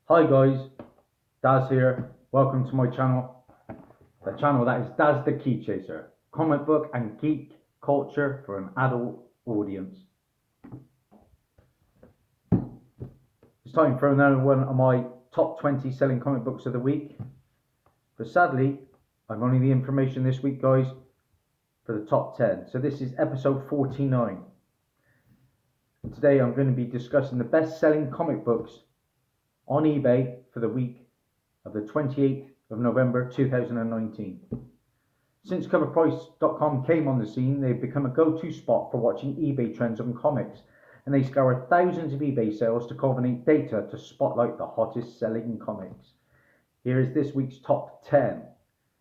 Hi guys, Daz here. Welcome to my channel. The channel that is Daz the Key Chaser. Comic book and geek culture for an adult audience. It's time for another one of my top 20 selling comic books of the week. But sadly, I've only the information this week, guys, for the top 10. So this is episode 49. Today I'm going to be discussing the best selling comic books on eBay for the week of the 28th of November 2019. Since coverprice.com came on the scene, they've become a go-to spot for watching eBay trends on comics, and they scour thousands of eBay sales to culminate data to spotlight the hottest selling comics. Here is this week's top 10.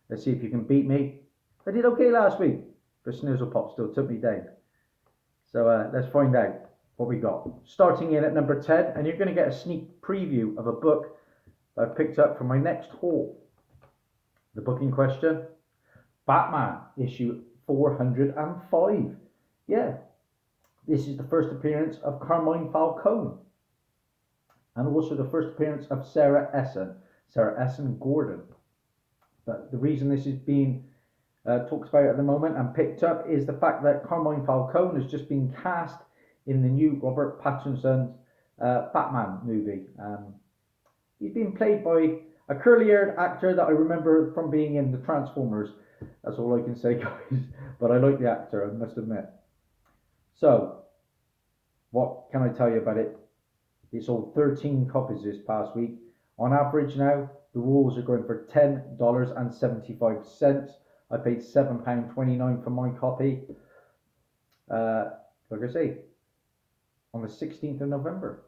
Let's see if you can beat me. I did okay last week, but Snizzlepop still took me down. So let's find out what we got. Starting in at number 10, and you're going to get a sneak preview of a book I picked up for my next haul. The book in question, Batman, issue 405. Yeah, this is the first appearance of Carmine Falcone, and also the first appearance of Sarah Essen Gordon. But the reason this is being talked about at the moment and picked up is the fact that Carmine Falcone has just been cast in the new Robert Pattinson's Batman movie. He's been played by a curly-haired actor that I remember from being in the Transformers. That's all I can say, guys. But I like the actor, I must admit. So, what can I tell you about it? It sold 13 copies this past week. On average now, the rules are going for $10.75. I paid £7.29 for my copy. Like I say, on the 16th of November.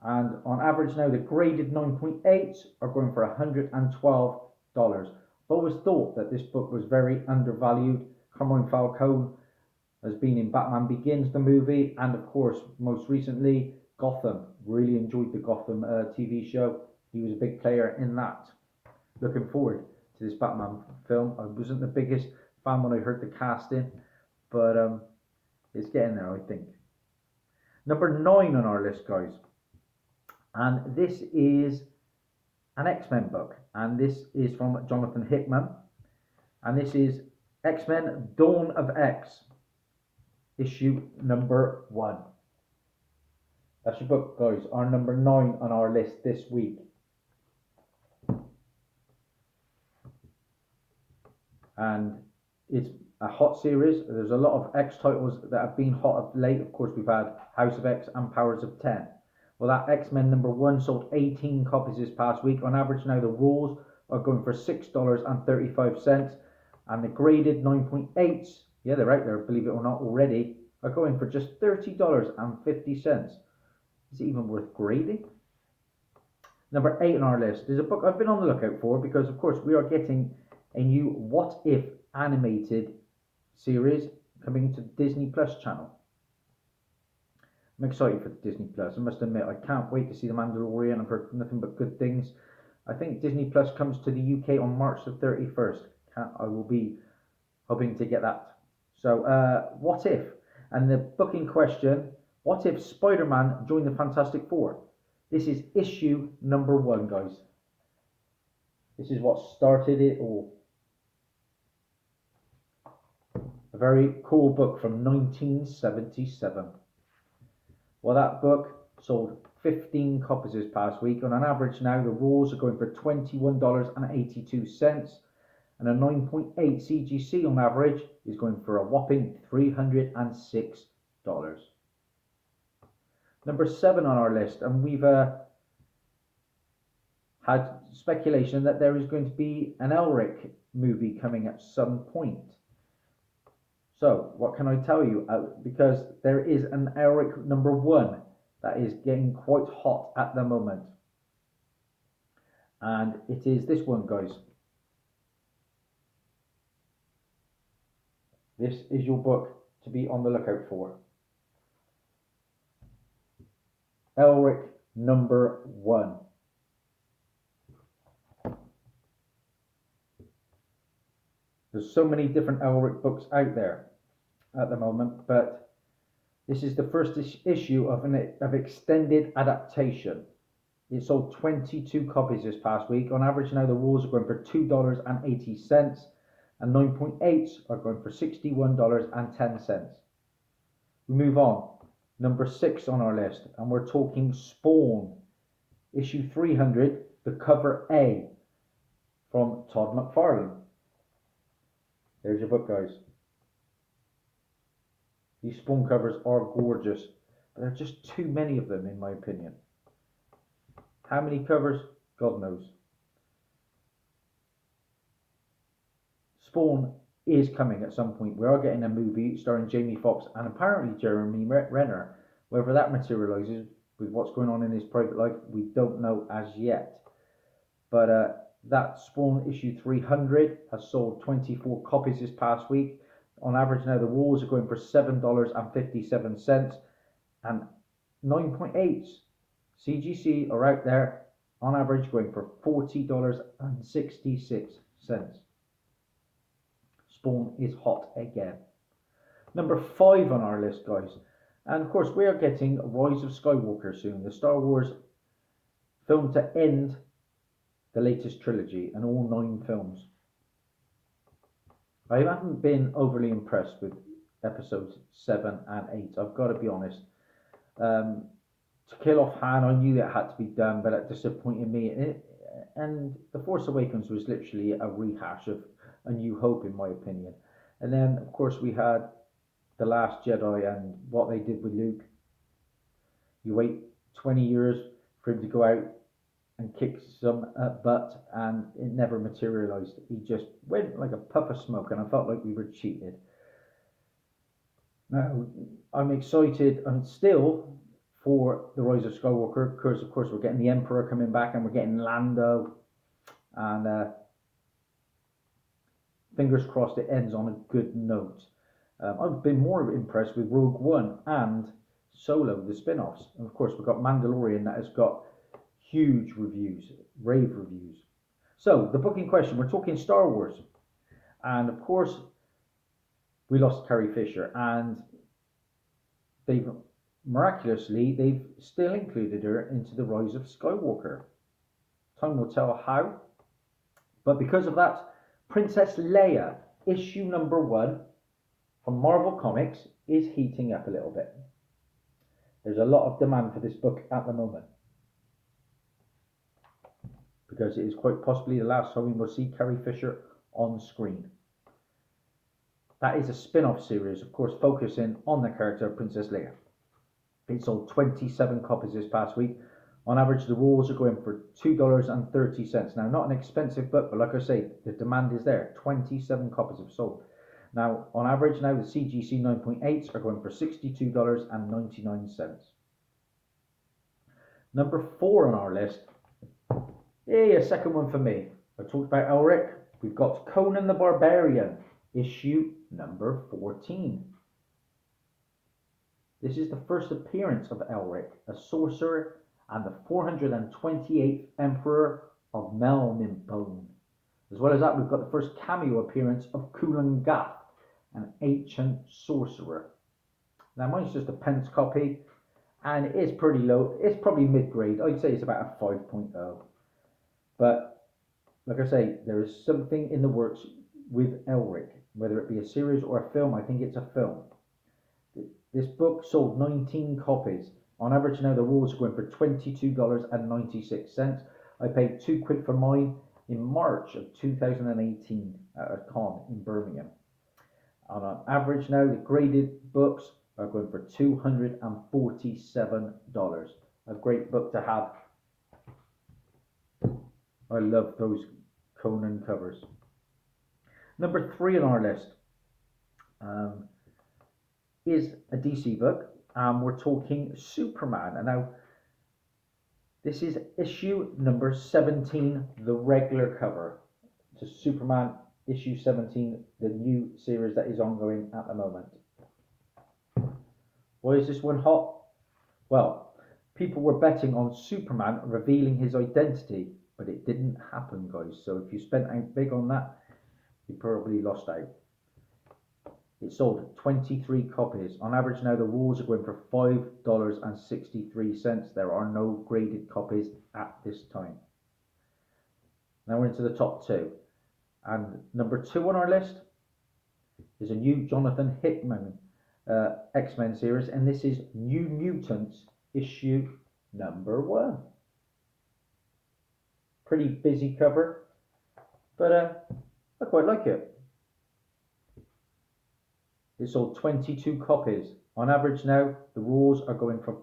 And on average now, the graded 9.8s are going for $112. I've always thought that this book was very undervalued. Carmine Falcone has been in Batman Begins, the movie, and of course, most recently, Gotham. Really enjoyed the Gotham TV show. He was a big player in that. Looking forward to this Batman film. I wasn't the biggest fan when I heard the casting, but it's getting there, I think. Number 9 on our list, guys. And this is an X-Men book, and this is from Jonathan Hickman, and this is X-Men Dawn of X, issue number 1. That's your book, guys, our number 9 on our list this week. And it's a hot series. There's a lot of X titles that have been hot of late. Of course, we've had House of X and Powers of 10. Well, that X-Men number 1 sold 18 copies this past week. On average now, the rules are going for $6.35. And the graded 9.8s, yeah, they're out there, believe it or not, already, are going for just $30.50. Is it even worth grading? Number 8 on our list is a book I've been on the lookout for because, of course, we are getting a new What If animated series coming to the Disney Plus channel. I'm excited for the Disney Plus. I must admit, I can't wait to see The Mandalorian. I've heard nothing but good things. I think Disney Plus comes to the UK on March the 31st. I will be hoping to get that. So, What If? And the book in question, What If Spider-Man joined the Fantastic Four? This is issue number 1, guys. This is what started it all. A very cool book from 1977. Well, that book sold 15 copies this past week. On an average now, the rules are going for $21.82. And a 9.8 CGC on average is going for a whopping $306. Number 7 on our list. And we've had speculation that there is going to be an Elric movie coming at some point. So, what can I tell you? Because there is an Elric number 1 that is getting quite hot at the moment. And it is this one, guys. This is your book to be on the lookout for. Elric number 1. There's so many different Elric books out there at the moment, but this is the first issue of extended adaptation. It sold 22 copies this past week. On average now the rolls are going for $2.80 and 9.8s are going for $61.10. We move on. Number 6 on our list, and we're talking Spawn, issue 300, the cover A, from Todd McFarlane. There's your book, guys. These Spawn covers are gorgeous, but there are just too many of them, in my opinion. How many covers? God knows. Spawn is coming at some point. We are getting a movie starring Jamie Foxx and apparently Jeremy Renner. Whether that materialises with what's going on in his private life, we don't know as yet. But that Spawn issue 300 has sold 24 copies this past week. On average now the rolls are going for $7.57 and 9.8s CGC are out there on average going for $40.66. Spawn is hot again. Number 5 on our list, guys. And of course, we are getting Rise of Skywalker soon. The Star Wars film to end the latest trilogy and all 9 films. I haven't been overly impressed with episodes 7 and 8. I've got to be honest. To kill off Han, I knew that had to be done, but it disappointed me. And The Force Awakens was literally a rehash of A New Hope, in my opinion. And then, of course, we had The Last Jedi and what they did with Luke. You wait 20 years for him to go out and kick some butt, and it never materialized. He just went like a puff of smoke, and I felt like we were cheated. Now, I'm excited and still for The Rise of Skywalker, because of course we're getting the Emperor coming back and we're getting Lando, and fingers crossed it ends on a good note. I've been more impressed with Rogue One and Solo, the spin-offs. And of course we've got Mandalorian that has got huge reviews, rave reviews. So the book in question, we're talking Star Wars. And of course we lost Carrie Fisher, and they've still included her into The Rise of Skywalker. Time will tell how. But because of that, Princess Leia, issue number 1 from Marvel Comics, is heating up a little bit. There's a lot of demand for this book at the moment, because it is quite possibly the last time we will see Carrie Fisher on screen. That is a spin-off series, of course, focusing on the character of Princess Leia. It sold 27 copies this past week. On average, the rolls are going for $2.30. Now, not an expensive book, but like I say, the demand is there. 27 copies have sold. Now, on average, now the CGC 9.8s are going for $62.99. Number 4 on our list. Hey, a second one for me. I talked about Elric. We've got Conan the Barbarian, issue number 14. This is the first appearance of Elric, a sorcerer and the 428th Emperor of Melniboné. As well as that, we've got the first cameo appearance of Kulan Gath, an ancient sorcerer. Now, mine's just a pence copy, and it is pretty low. It's probably mid-grade. I'd say it's about a 5.0. But, like I say, there is something in the works with Elric, whether it be a series or a film. I think it's a film. This book sold 19 copies. On average now the rolls are going for $22.96. I paid £2 for mine in March of 2018 at a con in Birmingham. On average now the graded books are going for $247. A great book to have. I love those Conan covers. Number 3 on our list is a DC book. We're talking Superman. And now, this is issue number 17, the regular cover to Superman issue 17, the new series that is ongoing at the moment. Why is this one hot? Well, people were betting on Superman revealing his identity, but it didn't happen, guys. So if you spent out big on that, you probably lost out. It sold 23 copies. On average now the rules are going for $5.63. There are no graded copies at this time. Now we're into the top two. And number 2 on our list is a new Jonathan Hickman X-Men series, and this is New Mutants issue number 1. Pretty busy cover, but I quite like it. It sold 22 copies. On average now, the rules are going for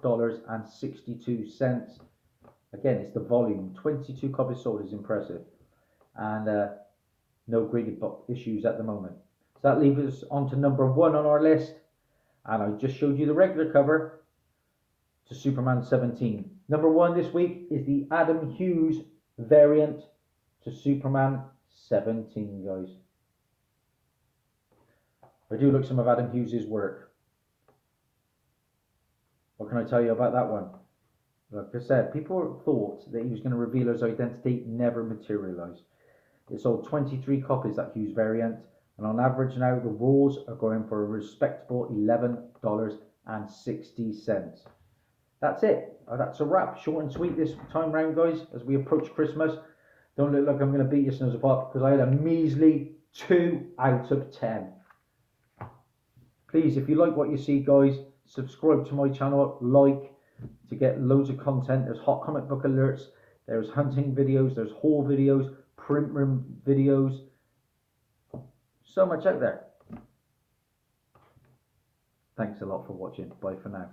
$4.62. Again, it's the volume. 22 copies sold is impressive. And no graded issues at the moment. So that leaves us on to number 1 on our list. And I just showed you the regular cover to Superman 17. Number 1 this week is the Adam Hughes variant to Superman 17, guys. I do look some of Adam Hughes' work. What can I tell you about that one? Like I said, people thought that he was going to reveal his identity, never materialised. It sold 23 copies, that Hughes variant, and on average now the rules are going for a respectable $11.60. That's it. That's a wrap. Short and sweet this time round, guys, as we approach Christmas. Don't look like I'm going to beat your snooze apart because I had a measly 2 out of 10. Please, if you like what you see, guys, subscribe to my channel, like, to get loads of content. There's hot comic book alerts, there's hunting videos, there's haul videos, print room videos. So much out there. Thanks a lot for watching. Bye for now.